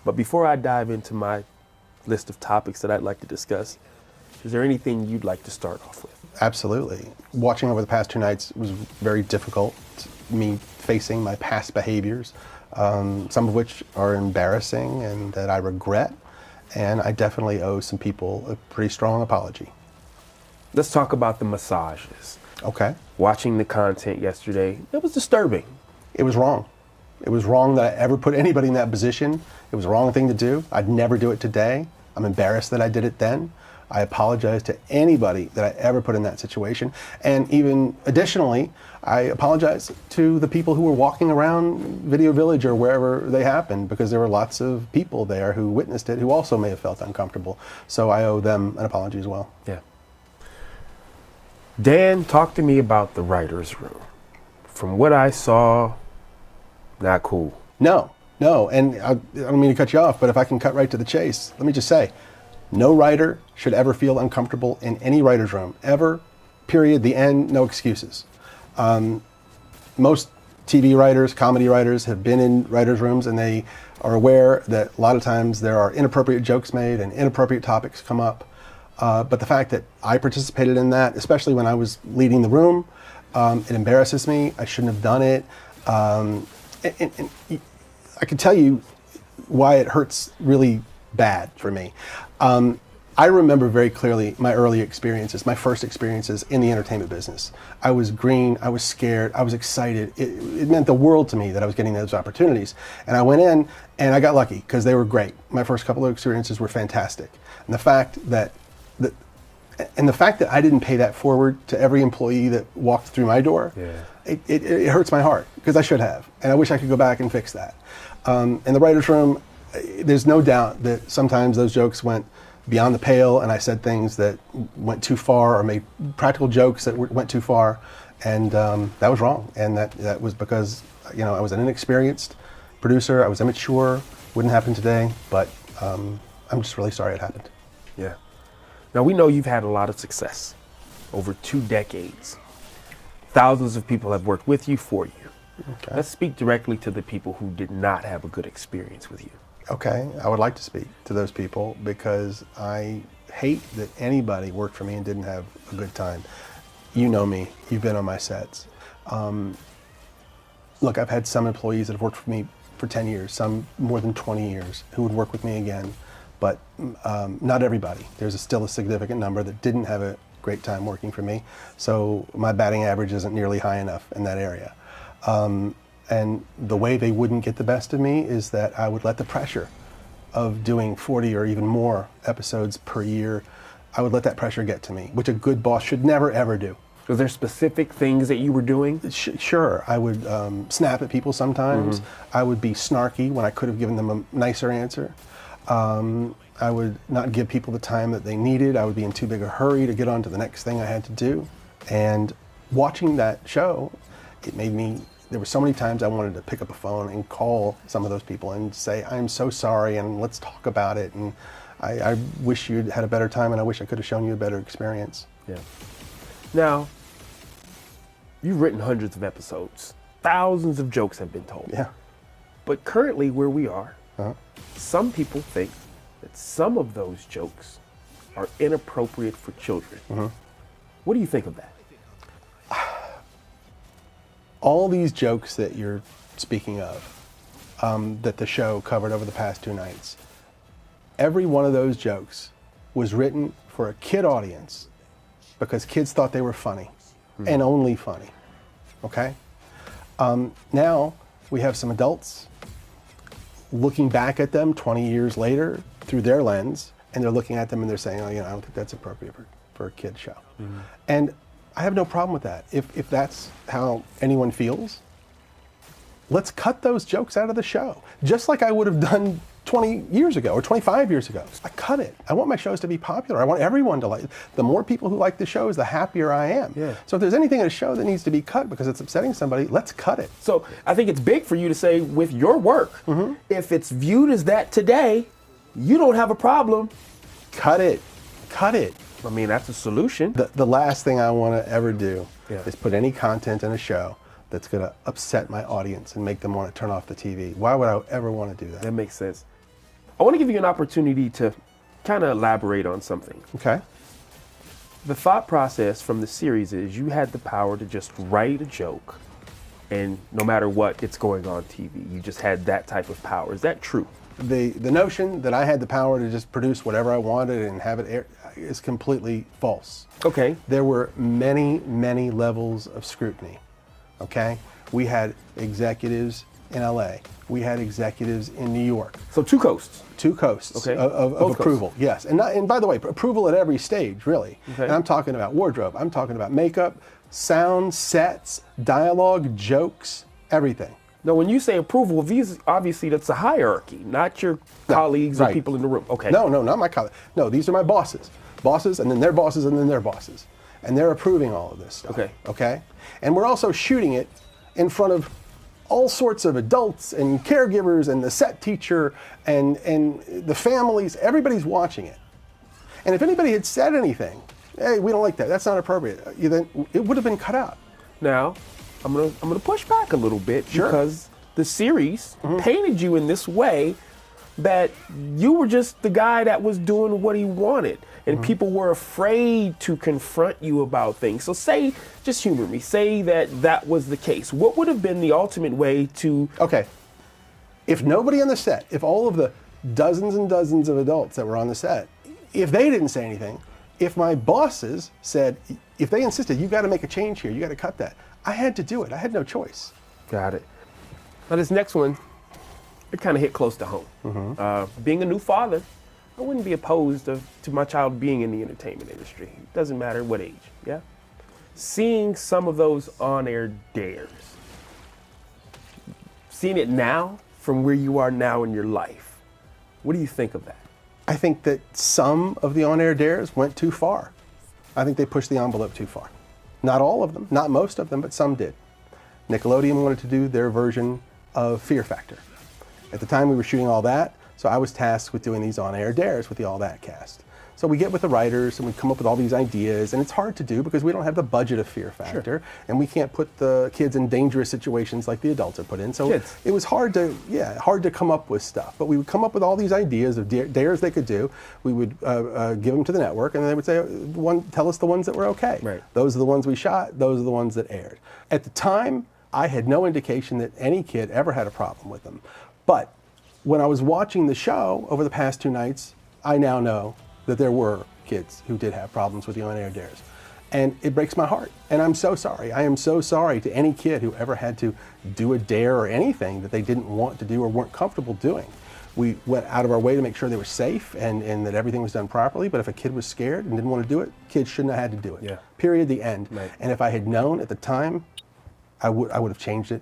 But before I dive into my list of topics that I'd like to discuss, is there anything you'd like to start off with? Absolutely. Watching over the past 2 nights was very difficult. Me facing my past behaviors, some of which are embarrassing and that I regret. And I definitely owe some people a pretty strong apology. Let's talk about the massages. Okay. Watching the content yesterday, it was disturbing. It was wrong. It was wrong that I ever put anybody in that position. It was the wrong thing to do. I'd never do it today. I'm embarrassed that I did it then. I apologize to anybody that I ever put in that situation. And even additionally, I apologize to the people who were walking around Video Village or wherever they happened, because there were lots of people there who witnessed it who also may have felt uncomfortable. So I owe them an apology as well. Yeah. Dan, talk to me about the writer's room. From what I saw, not cool. No, and I don't mean to cut you off, but if I can cut right to the chase, let me just say, no writer should ever feel uncomfortable in any writer's room, ever, period, the end, no excuses. Most TV writers, comedy writers have been in writers' rooms, and they are aware that a lot of times there are inappropriate jokes made and inappropriate topics come up. But the fact that I participated in that, especially when I was leading the room, it embarrasses me. I shouldn't have done it. And I can tell you why it hurts really bad for me. I remember very clearly my early experiences, my first experiences in the entertainment business. I was green, I was scared, I was excited. It meant the world to me that I was getting those opportunities. And I went in and I got lucky because they were great. My first couple of experiences were fantastic. And the fact that I didn't pay that forward to every employee that walked through my door, it hurts my heart, because I should have. And I wish I could go back and fix that. In the writer's room, there's no doubt that sometimes those jokes went beyond the pale, and I said things that went too far, or made practical jokes that went too far, and that was wrong. And that was because, I was an inexperienced producer, I was immature, wouldn't happen today, but I'm just really sorry it happened. Yeah. Now, we know you've had a lot of success over 2 decades. Thousands of people have worked with you, for you. Okay. Let's speak directly to the people who did not have a good experience with you. Okay, I would like to speak to those people, because I hate that anybody worked for me and didn't have a good time. You know me, you've been on my sets. Look, I've had some employees that have worked for me for 10 years, some more than 20 years, who would work with me again, but not everybody. There's still a significant number that didn't have a great time working for me, so my batting average isn't nearly high enough in that area. And the way they wouldn't get the best of me is that I would let the pressure of doing 40 or even more episodes per year, I would let that pressure get to me, which a good boss should never, ever do. Was there specific things that you were doing? Sure. I would snap at people sometimes. I would be snarky when I could have given them a nicer answer. I would not give people the time that they needed. I would be in too big a hurry to get on to the next thing I had to do. And watching that show, it made me, there were so many times I wanted to pick up a phone and call some of those people and say, I'm so sorry, and let's talk about it. And I wish you'd had a better time, and I wish I could have shown you a better experience. Yeah. Now, you've written hundreds of episodes. Thousands of jokes have been told. Yeah. But currently where we are, some people think that some of those jokes are inappropriate for children. What do you think of that? All these jokes that you're speaking of, that the show covered over the past 2 nights, every one of those jokes was written for a kid audience because kids thought they were funny and only funny, okay? Now we have some adults looking back at them 20 years later through their lens, and they're looking at them and they're saying, oh, I don't think that's appropriate for a kid show. And I have no problem with that. If that's how anyone feels, let's cut those jokes out of the show. Just like I would have done 20 years ago or 25 years ago. I cut it. I want my shows to be popular. I want everyone to like it. The more people who like the shows, the happier I am. Yeah. So if there's anything in a show that needs to be cut because it's upsetting somebody, let's cut it. So I think it's big for you to say, with your work, if it's viewed as that today, you don't have a problem. Cut it. Cut it. I mean, that's a solution. The last thing I want to ever do Yeah. is put any content in a show that's going to upset my audience and make them want to turn off the TV. Why would I ever want to do that? That makes sense. I want to give you an opportunity to kind of elaborate on something. Okay. The thought process from the series is you had the power to just write a joke, and no matter what, it's going on TV. You just had that type of power. Is that true? The notion that I had the power to just produce whatever I wanted and have it air is completely false. Okay. There were many, many levels of scrutiny. Okay? We had executives in LA. We had executives in New York. So two coasts. Two coasts Okay. of Both approval. coasts. Yes. And by the way, approval at every stage, really. Okay. And I'm talking about wardrobe. I'm talking about makeup, sound, sets, dialogue, jokes, everything. Now, when you say approval, these obviously that's a hierarchy, not your colleagues or right. people in the room. Okay. No, not my colleagues. No, these are my bosses. Bosses, and then their bosses, and then their bosses. And they're approving all of this stuff. Okay. Okay? And we're also shooting it in front of all sorts of adults and caregivers and the set teacher and the families. Everybody's watching it. And if anybody had said anything, hey, we don't like that, that's not appropriate, then it would have been cut out. Now, I'm gonna push back a little bit Sure. because the series painted you in this way that you were just the guy that was doing what he wanted, and people were afraid to confront you about things. So say, just humor me, say that was the case. What would have been the ultimate way to... Okay. If nobody on the set, if all of the dozens and dozens of adults that were on the set, if they didn't say anything, if my bosses said, if they insisted, you got to make a change here, you got to cut that, I had to do it. I had no choice. Got it. Now this next one, it kind of hit close to home. Being a new father, I wouldn't be opposed to my child being in the entertainment industry. It doesn't matter what age, yeah? Seeing some of those on-air dares, seeing it now from where you are now in your life, what do you think of that? I think that some of the on-air dares went too far. I think they pushed the envelope too far. Not all of them, not most of them, but some did. Nickelodeon wanted to do their version of Fear Factor. At the time we were shooting All That, so I was tasked with doing these on-air dares with the All That cast. So we get with the writers and we come up with all these ideas, and it's hard to do because we don't have the budget of Fear Factor, and we can't put the kids in dangerous situations like the adults are put in. So Kids. it was hard to come up with stuff. But we would come up with all these ideas of dares they could do. We would give them to the network, and they would say, tell us the ones that were okay. Right. Those are the ones we shot. Those are the ones that aired. At the time, I had no indication that any kid ever had a problem with them. But when I was watching the show over the past 2 nights, I now know that there were kids who did have problems with the on-air dares. And it breaks my heart. And I'm so sorry. I am so sorry to any kid who ever had to do a dare or anything that they didn't want to do or weren't comfortable doing. We went out of our way to make sure they were safe and that everything was done properly. But if a kid was scared and didn't want to do it, kids shouldn't have had to do it. Yeah. Period, the end. Right. And if I had known at the time, I would have changed it